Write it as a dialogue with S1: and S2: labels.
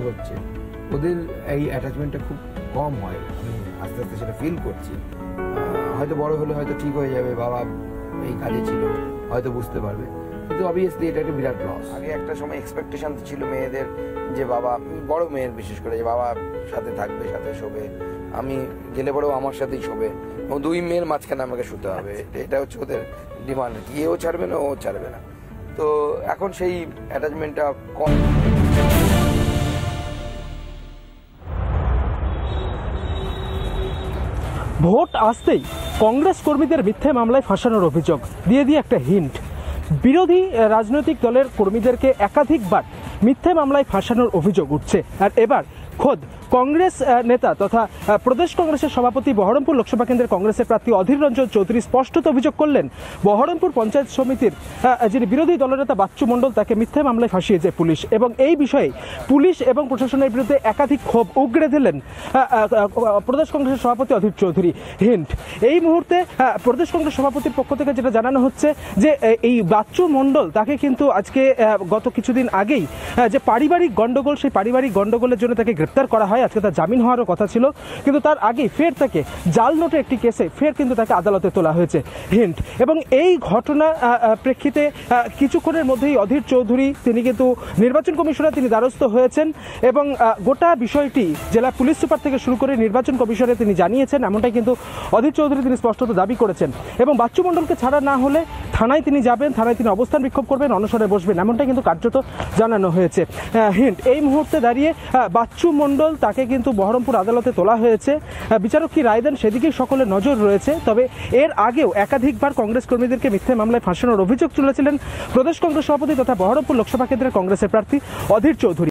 S1: হচ্ছে ওদের এই অ্যাটাচমেন্টটা খুব কম হয়, আমি আস্তে আস্তে সেটা ফিল করছি। হয়তো বড় হলে হয়তো ঠিক হয়ে যাবে, বাবা এই কাজে ছিল, হয়তো বুঝতে পারবে, কিন্তু অবভিয়াসলি এটা একটা বিরাট লস। আগে একটা সময় এক্সপেকটেশন ছিল মেয়েদের যে বাবা, বড় মেয়ের বিশেষ করে, যে বাবা সাথে থাকবে, সাথে শোবে, আমি গেলে পরেও আমার সাথেই শোবে, এবং দুই মেয়ের মাঝখানে আমাকে শুতে হবে, এটা হচ্ছে ওদের ডিমান্ড। এও ছাড়বে না, ও ছাড়বে না। তো এখন সেই অ্যাটাচমেন্টটা কম।
S2: ভোট আসতেই কংগ্রেস কর্মীদের মিথ্যে মামলায় ফাঁসানোর অভিযোগ দিয়ে একটা হিন্ট। বিরোধী রাজনৈতিক দলের কর্মীদেরকে একাধিকবার মিথ্যে মামলায় ফাঁসানোর অভিযোগ উঠছে। আর এবার খোদ কংগ্রেস নেতা তথা প্রদেশ কংগ্রেসের সভাপতি, বহরমপুর লোকসভা কেন্দ্রের কংগ্রেসের প্রার্থী অধীর রঞ্জন চৌধুরী স্পষ্টত অভিযোগ করলেন, বহরমপুর পঞ্চায়েত সমিতির যিনি বিরোধী দলনেতা বাচ্চু মণ্ডল, তাকে মিথ্যে মামলায় ফাঁসিয়েছে পুলিশ। এবং এই বিষয়ে পুলিশ এবং প্রশাসনের বিরুদ্ধে একাধিক ক্ষোভ উগড়ে দিলেন প্রদেশ কংগ্রেসের সভাপতি অধীর চৌধুরী। হিন্ট, এই মুহূর্তে প্রদেশ কংগ্রেস সভাপতির পক্ষ থেকে যেটা জানানো হচ্ছে যে এই বাচ্চু মণ্ডল তাকে কিন্তু আজকে গত কিছুদিন আগেই যে পারিবারিক গন্ডগোল, সেই পারিবারিক গন্ডগোলের জন্য তাকে গ্রেপ্তার করা হয়। আজকে তার জামিন হওয়ারও কথা ছিল, কিন্তু তার আগেই ফের তাকে জাল নোটে একটি কেসে ফের কিন্তু তাকে আদালতে তোলা হয়েছে। হিন্ট, এবং এই ঘটনা প্রেক্ষিতে কিছুক্ষণের মধ্যেই অধীর চৌধুরী তিনি কিন্তু নির্বাচন কমিশনার তিনি দ্বারস্থ হয়েছেন, এবং গোটা বিষয়টি জেলা পুলিশ সুপার থেকে শুরু করে নির্বাচন কমিশনে তিনি জানিয়েছেন, এমনটাই কিন্তু অধীর চৌধুরী তিনি স্পষ্টত দাবি করেছেন। এবং বাচ্চু মণ্ডলকে ছাড়া না হলে থানায় তিনি যাবেন, থানায় তিনি অবস্থান বিক্ষোভ করবেন, অনশনে বসবেন, এমনটাই কিন্তু কার্যত জানানো হয়েছে। হিন্ট, এই মুহূর্তে দাঁড়িয়ে বাচ্চু মণ্ডল তাকে কিন্তু বহরমপুর আদালতে তোলা হয়েছে। বিচারক কি রায় দেন সেদিকেই সকলের নজর রয়েছে। তবে এর আগেও একাধিকবার কংগ্রেস কর্মীদেরকে মিথ্যে মামলায় ফাঁসানোর অভিযোগ তুলেছিলেন প্রদেশ কংগ্রেস সভাপতি তথা বহরমপুর লোকসভা কেন্দ্রের কংগ্রেসের প্রার্থী অধীর চৌধুরী।